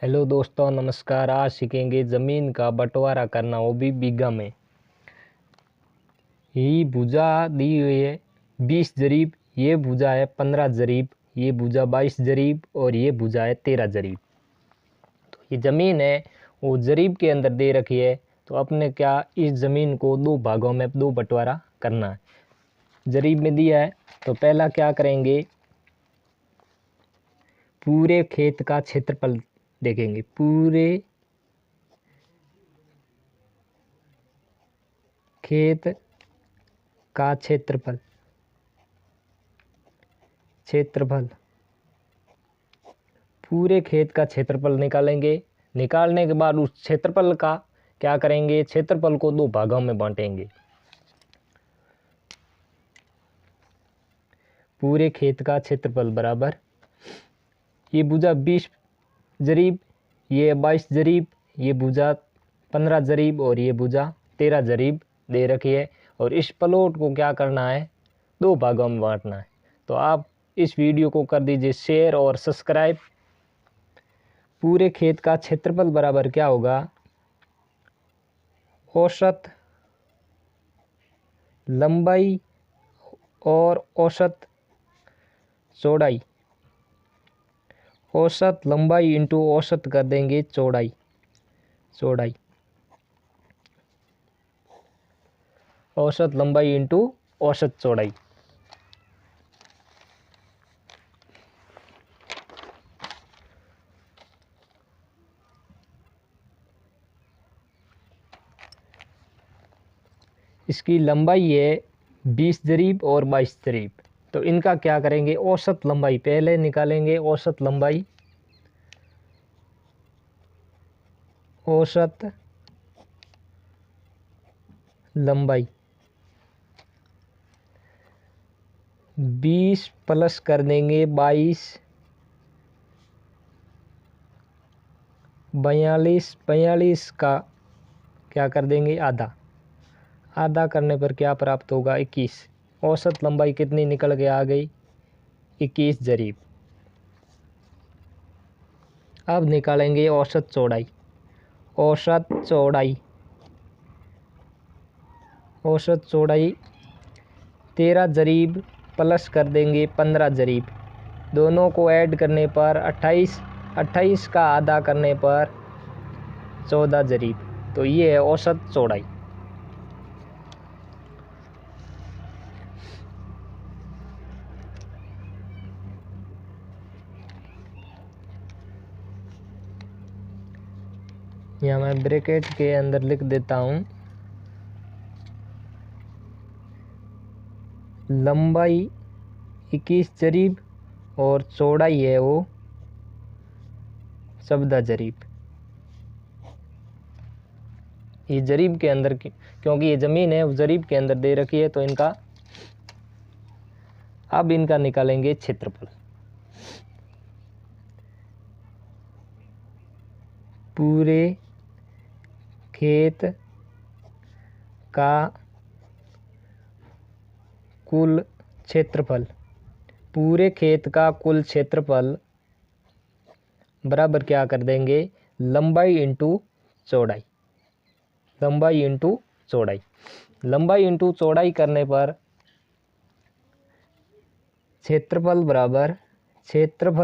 Hello दोस्तों, नमस्कार। आज सीखेंगे ज़मीन का बंटवारा करना, वो भी बीघा में। ये भुजा दी हुई है 20 जरीब, ये भुजा है 15 जरीब, ये भुजा 22 जरीब और ये भुजा है 13 जरीब। तो ये ज़मीन है वो जरीब के अंदर दे रखी है। तो अपने क्या इस ज़मीन को दो भागों में दो बंटवारा करना है। जरीब में दिया है तो पहला क्या करेंगे, पूरे खेत का क्षेत्रफल देखेंगे। पूरे खेत का क्षेत्रफल पूरे खेत का क्षेत्रफल निकालेंगे। निकालने के बाद उस क्षेत्रफल का क्या करेंगे, क्षेत्रफल को दो भागों में बांटेंगे। पूरे खेत का क्षेत्रफल बराबर, ये भुजा 20 जरीब, ये 22 जरीब, ये भुजा 15 जरीब और ये भुजा 13 जरीब दे रखी है। और इस प्लॉट को क्या करना है, दो भागों में बांटना है। तो आप इस वीडियो को कर दीजिए शेयर और सब्सक्राइब। पूरे खेत का क्षेत्रफल बराबर क्या होगा, औसत लंबाई और औसत चौड़ाई। औसत लंबाई इंटू औसत कर देंगे चौड़ाई। औसत लंबाई इंटू औसत चौड़ाई। इसकी लंबाई है 20 जरीब और 22 जरीब। तो इनका क्या करेंगे, औसत लंबाई पहले निकालेंगे। औसत लंबाई 20 प्लस कर देंगे 22, 42 का क्या कर देंगे आधा करने पर क्या प्राप्त होगा 21। औसत लंबाई कितनी निकल के आ गई, 21 जरीब। अब निकालेंगे औसत चौड़ाई। औसत चौड़ाई 13 जरीब प्लस कर देंगे 15 जरीब, दोनों को ऐड करने पर 28 का आधा करने पर 14 जरीब। तो ये है औसत चौड़ाई। यहाँ मैं ब्रैकेट के अंदर लिख देता हूँ, लंबाई 21 जरीब और चौड़ाई है वो 14 जरीब। ये जरीब के अंदर क्योंकि ये ज़मीन है वो जरीब के अंदर दे रखी है। तो अब इनका निकालेंगे क्षेत्रफल। पूरे खेत का कुल क्षेत्रफल, पूरे खेत का कुल क्षेत्रफल बराबर क्या कर देंगे, लंबाई इंटू चौड़ाई। लंबाई इंटू चौड़ाई करने पर क्षेत्रफल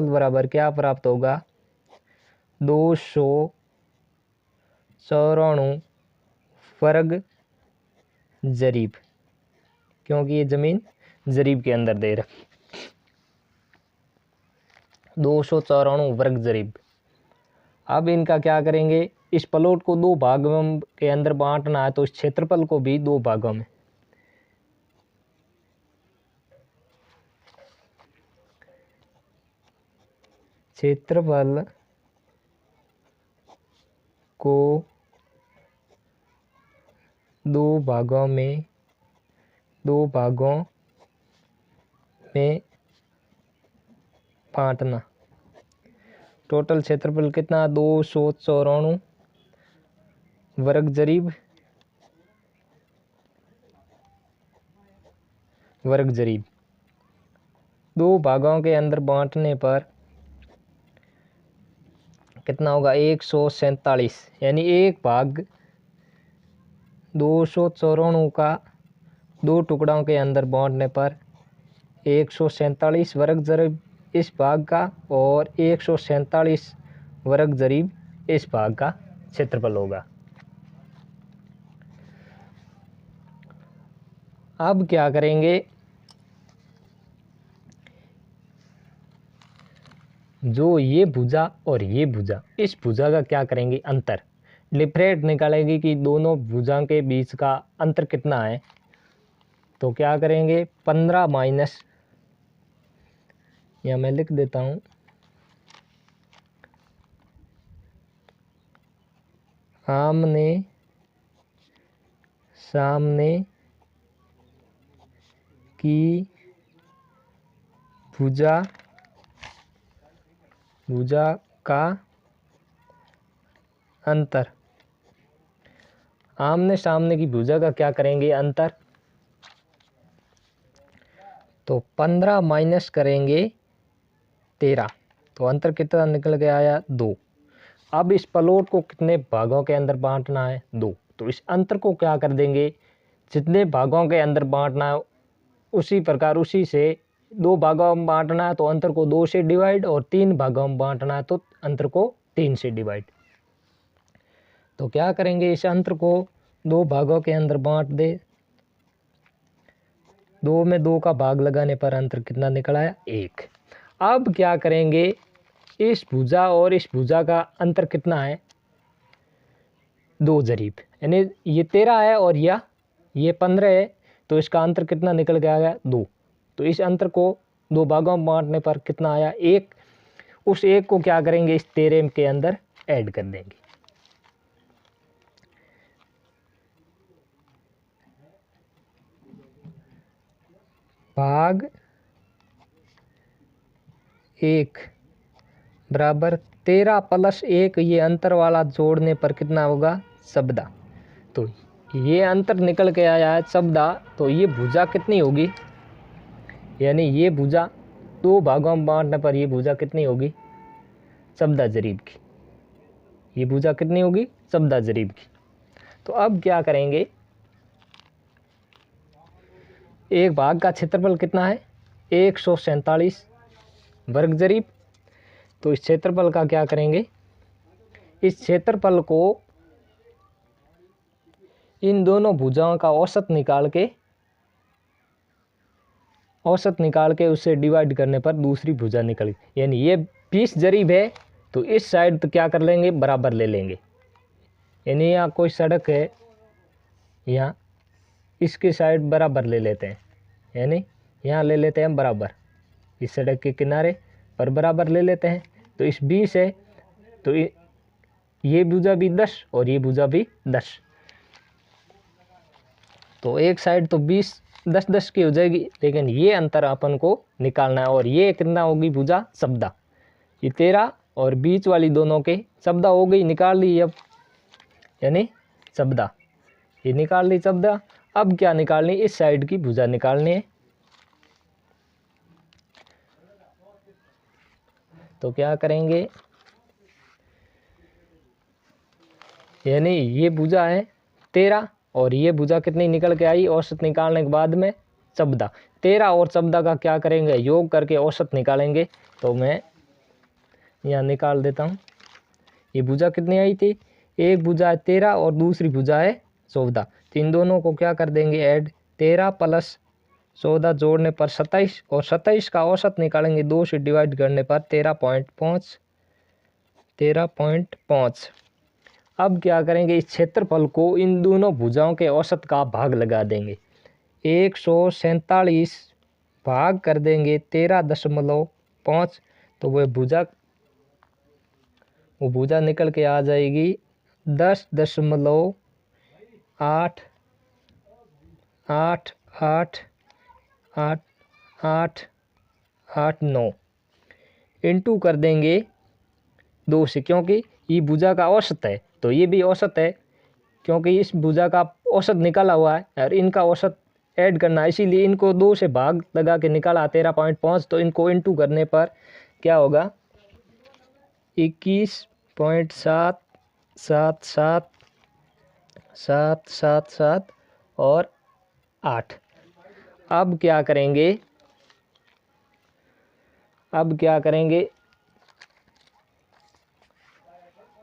बराबर क्या प्राप्त होगा, 294 वर्ग जरीब, क्योंकि ये ज़मीन जरीब के अंदर दे रखी। 294 वर्ग जरीब। अब इनका क्या करेंगे, इस प्लॉट को दो भागों के अंदर बांटना है। तो इस क्षेत्रफल को भी दो भागों में, क्षेत्रफल को दो भागों में बांटना। टोटल क्षेत्रफल कितना, 294 वर्ग जरीब। दो भागों के अंदर बांटने पर कितना होगा 147, यानी 1/294 का 2 टुकड़ों के अंदर बांटने पर 147 वर्ग जरीब इस भाग का और 147 वर्ग जरीब इस भाग का क्षेत्रफल होगा। अब क्या करेंगे, जो ये भुजा और ये भुजा, इस भुजा का क्या करेंगे अंतर, डिफरेंट निकालेंगे कि दोनों भुजा के बीच का अंतर कितना है। तो क्या करेंगे 15 माइनस, या मैं लिख देता हूँ, आमने सामने की भुजा का अंतर, आमने सामने की भुजा का क्या करेंगे अंतर। तो 15 माइनस करेंगे 13, तो अंतर कितना निकल के आया 2। अब इस प्लॉट को कितने भागों के अंदर बांटना है 2, तो इस अंतर को क्या कर देंगे, जितने भागों के अंदर बांटना है उसी प्रकार उसी से 2 भागों में बांटना है तो अंतर को 2 से डिवाइड, और 3 भागों में बांटना है तो अंतर को 3 से डिवाइड। तो क्या करेंगे, इस अंतर को 2 भागों के अंदर बांट दे, 2 में 2 का भाग लगाने पर अंतर कितना निकल आया 1। अब क्या करेंगे, इस भुजा और इस भुजा का अंतर कितना है 2 जरीब, यानी ये 13 है और ये 15 है, तो इसका अंतर कितना निकल के आया 2। तो इस अंतर को 2 भागों में बांटने पर कितना आया 1। उस 1 को क्या करेंगे इस 13 के अंदर ऐड कर देंगे। भाग 1 बराबर 13 प्लस 1, ये अंतर वाला जोड़ने पर कितना होगा 14। तो ये अंतर निकल के आया है 14, तो ये भुजा कितनी होगी, यानी ये भुजा 2 भागों में बांटने पर ये भुजा कितनी होगी 14 जरीब की, ये भुजा कितनी होगी 14 जरीब की। तो अब क्या करेंगे, एक भाग का क्षेत्रफल कितना है 147 वर्ग जरीब, तो इस क्षेत्रफल का क्या करेंगे, इस क्षेत्रफल को इन दोनों भुजाओं का औसत निकाल के उससे डिवाइड करने पर दूसरी भुजा निकल, यानी ये 20 जरीब है तो इस साइड तो क्या कर लेंगे बराबर ले लेंगे, यानी यहाँ कोई सड़क है, यहाँ इसके साइड बराबर ले लेते हैं, यानी यहाँ ले लेते हैं बराबर, इस सड़क के किनारे पर बराबर ले लेते हैं। तो इस 20 है तो ये भुजा भी 10 और ये भुजा भी 10, तो एक साइड तो 20 10 की हो जाएगी, लेकिन ये अंतर अपन को निकालना है, और ये कितना होगी भुजा 14, ये 13 और बीच वाली दोनों के 14 हो गई, निकाल ली अब, यानी 14, ये निकाल ली 14। अब क्या निकालनी, इस साइड की भुजा निकालनी है। तो क्या करेंगे, यानी ये भुजा है 13 और ये भुजा कितनी निकल के आई औसत निकालने के बाद में 14, 13 और 14 का क्या करेंगे योग करके औसत निकालेंगे। तो मैं यहाँ निकाल देता हूँ, ये भुजा कितनी आई थी, एक भुजा है 13 और दूसरी भुजा है 14, तो इन दोनों को क्या कर देंगे ऐड, 13 प्लस 14 जोड़ने पर 27 और 27 का औसत निकालेंगे 2 से डिवाइड करने पर 13.5। अब क्या करेंगे, इस क्षेत्रफल को इन दोनों भुजाओं के औसत का भाग लगा देंगे, 147 भाग कर देंगे 13.5, तो वो भुजा निकल के आ जाएगी 10.8888889 इंटू कर देंगे 2 से, क्योंकि ये भुजा का औसत है तो ये भी औसत है, क्योंकि इस भुजा का औसत निकाला हुआ है और इनका औसत ऐड करना है, इसीलिए इनको 2 से भाग लगा के निकाला 13.5, तो इनको इंटू करने पर क्या होगा 21 .77777 और 8। अब क्या करेंगे,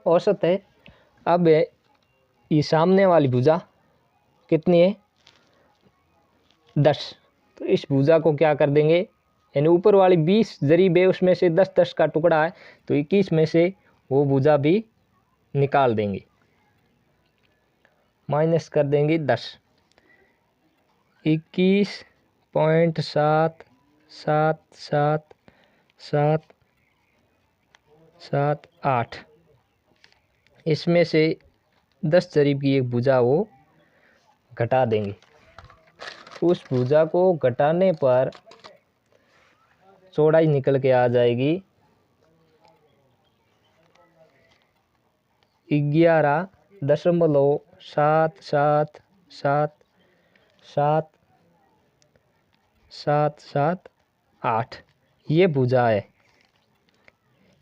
औसत है। अब ये सामने वाली भुजा कितनी है, 10। तो इस भुजा को क्या कर देंगे, यानी ऊपर वाली 20 जरीब है, उसमें से 10 का टुकड़ा है, तो 21 में से वो भुजा भी निकाल देंगे, माइनस कर देंगे 10। 21.7777778 इसमें से 10 जरीब की एक भुजा वो घटा देंगे। उस भुजा को घटाने पर चौड़ाई निकल के आ जाएगी 11.7777778 ये भुजा है,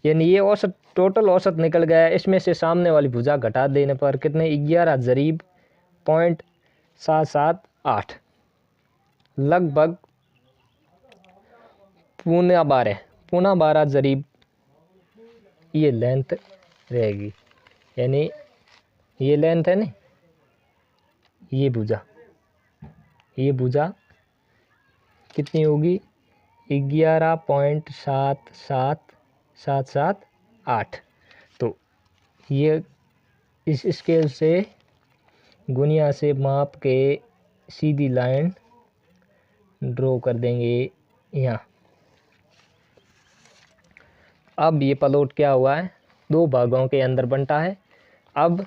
यानी ये औसत, टोटल औसत निकल गया है। इसमें से सामने वाली भुजा घटा देने पर कितने, 11 जरीब .778 लगभग 12.5 जरीब ये लेंथ रहेगी। यानी ये लेंथ है ना, ये भुजा कितनी होगी, 11.77778। तो ये इस स्केल से गुनिया से माप के सीधी लाइन ड्रॉ कर देंगे यहाँ। अब ये प्लॉट क्या हुआ है, 2 भागों के अंदर बंटा है। अब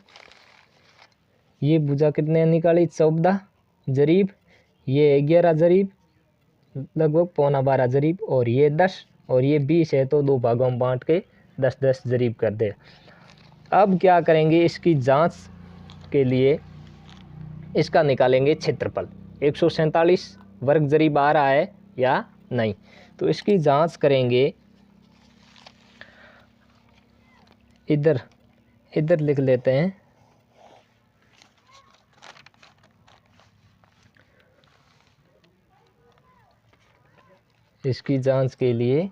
ये भुजा कितने निकाली, 14 जरीब, ये 11 जरीब, लगभग 11.25 जरीब, और ये 10 और ये 20 है, तो 2 भागों में बांट के 10-10 जरीब कर दे। अब क्या करेंगे, इसकी जांच के लिए इसका निकालेंगे क्षेत्रफल, 147 वर्ग जरीब आ रहा है या नहीं। तो इसकी जांच करेंगे, इधर लिख लेते हैं। इसकी जांच के लिए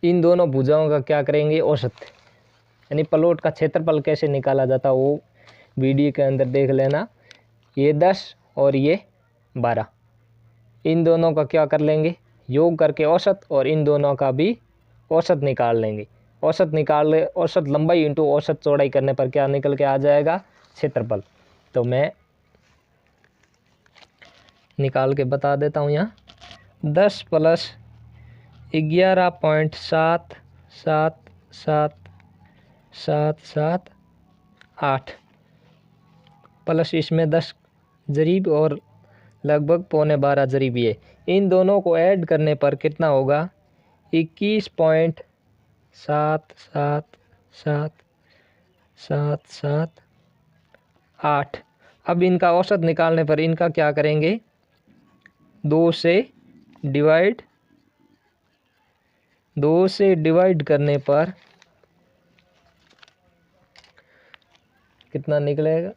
इन दोनों भुजाओं का क्या करेंगे, औसत, यानी प्लॉट का क्षेत्रफल कैसे निकाला जाता है वो वीडियो के अंदर देख लेना। ये 10 और ये 12, इन दोनों का क्या कर लेंगे, योग करके औसत, और इन दोनों का भी औसत निकाल लेंगे। औसत लंबाई इंटू औसत चौड़ाई करने पर क्या निकल के आ जाएगा, क्षेत्रफल। तो मैं निकाल के बता देता हूँ यहाँ, 10 + 11.7777778 प्लस इसमें 10 जरीब और लगभग 11.25 जरीब ये, इन दोनों को ऐड करने पर कितना होगा, 21.77778। अब इनका औसत निकालने पर इनका क्या करेंगे, 2 से डिवाइड करने पर कितना निकलेगा,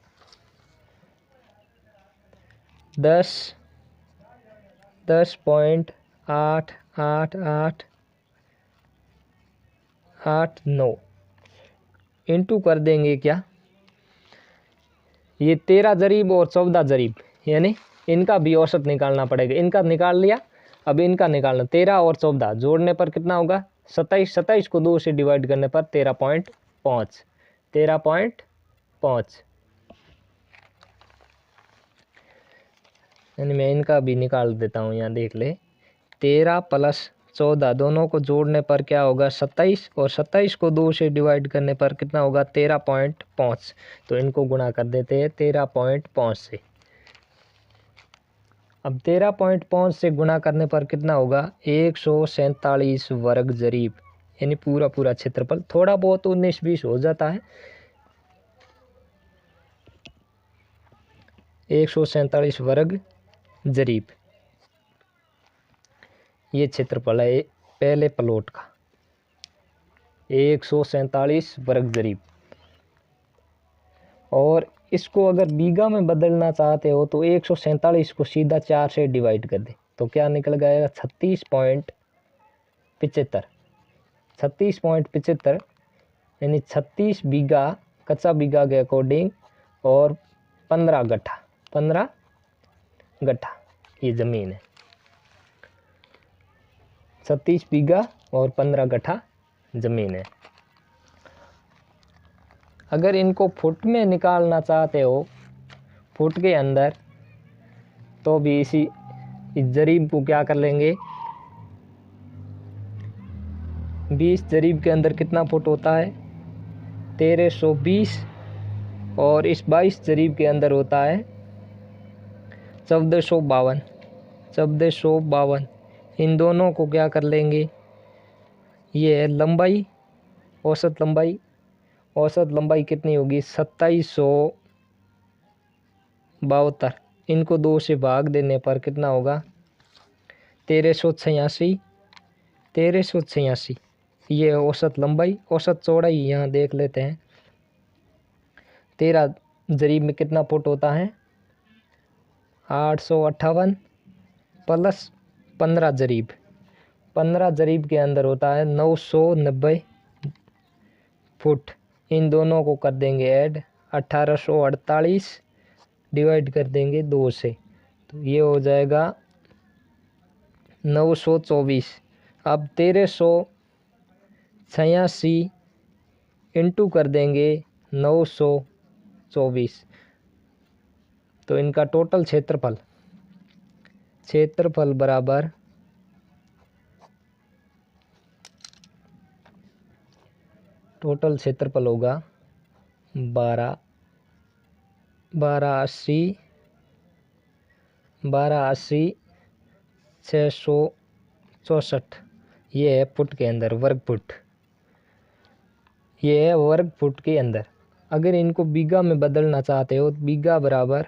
10.88889 इंटू कर देंगे क्या, ये 13 जरीब और 14 जरीब, यानी इनका भी औसत निकालना पड़ेगा। इनका निकाल लिया, अब इनका निकालना, 13 और 14 जोड़ने पर कितना होगा, 27। 27 को 2 से डिवाइड करने पर 13.5 यानी मैं इनका भी निकाल देता हूँ, यहाँ देख ले, 13 + 14 दोनों को जोड़ने पर क्या होगा, 27, और 27 को 2 से डिवाइड करने पर कितना होगा, 13.5। तो इनको गुणा कर देते हैं 13.5 से। अब 13.5 से गुणा करने पर कितना होगा, 147 वर्ग जरीब, यानी पूरा क्षेत्रफल। थोड़ा बहुत 19-20 हो जाता है, 147 वर्ग जरीब ये क्षेत्रफल है पहले प्लॉट का। 147 वर्ग जरीब। और इसको अगर बीघा में बदलना चाहते हो तो 147 को सीधा 4 से डिवाइड कर दे तो क्या निकल जाएगा 36.75। 36.75 यानी 36 बीघा कच्चा बीघा के अकॉर्डिंग और 15 गट्ठा ये ज़मीन है। 36 बीघा और 15 गट्ठा ज़मीन है। अगर इनको फुट में निकालना चाहते हो फुट के अंदर तो भी इस जरीब को क्या कर लेंगे, 20 जरीब के अंदर कितना फुट होता है 1320 और इस 22 जरीब के अंदर होता है 1452। इन दोनों को क्या कर लेंगे, ये है लंबाई, औसत लंबाई कितनी होगी 2772। इनको 2 से भाग देने पर कितना होगा 1386। ये औसत लंबाई। औसत चौड़ाई यहाँ देख लेते हैं। 13 जरीब में कितना फुट होता है 858 प्लस 15 जरीब। 15 जरीब के अंदर होता है 990 फुट। इन दोनों को कर देंगे ऐड 1848 डिवाइड कर देंगे 2 से तो ये हो जाएगा 924। अब 1386 इंटू कर देंगे 924 तो इनका टोटल क्षेत्रफल बराबर टोटल क्षेत्रफल होगा 1280 664। ये है फुट के अंदर, वर्ग फुट। ये है वर्ग फुट के अंदर। अगर इनको बीघा में बदलना चाहते हो बीघा बराबर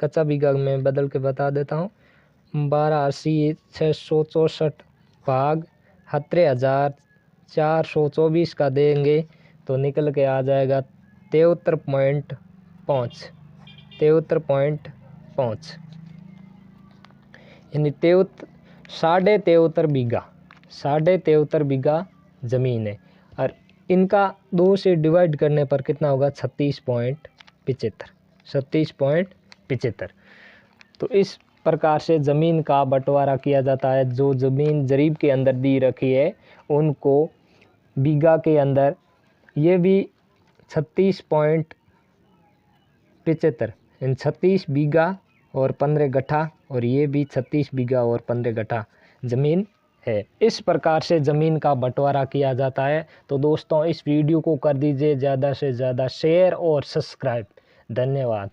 कच्चा बीघा में बदल के बता देता हूँ 1280 664 भाग 17,424 का देंगे तो निकल के आ जाएगा 73.5 यानी 73.5 बीघा ज़मीन है। और इनका 2 से डिवाइड करने पर कितना होगा 36.75। तो इस प्रकार से ज़मीन का बंटवारा किया जाता है। जो ज़मीन जरीब के अंदर दी रखी है उनको बीघा के अंदर, ये भी 36.75 इन 36 बीघा और 15 गट्ठा और ये भी 36 बीघा और 15 गट्ठा ज़मीन है। इस प्रकार से ज़मीन का बंटवारा किया जाता है। तो दोस्तों इस वीडियो को कर दीजिए ज़्यादा से ज़्यादा शेयर और सब्सक्राइब। धन्यवाद।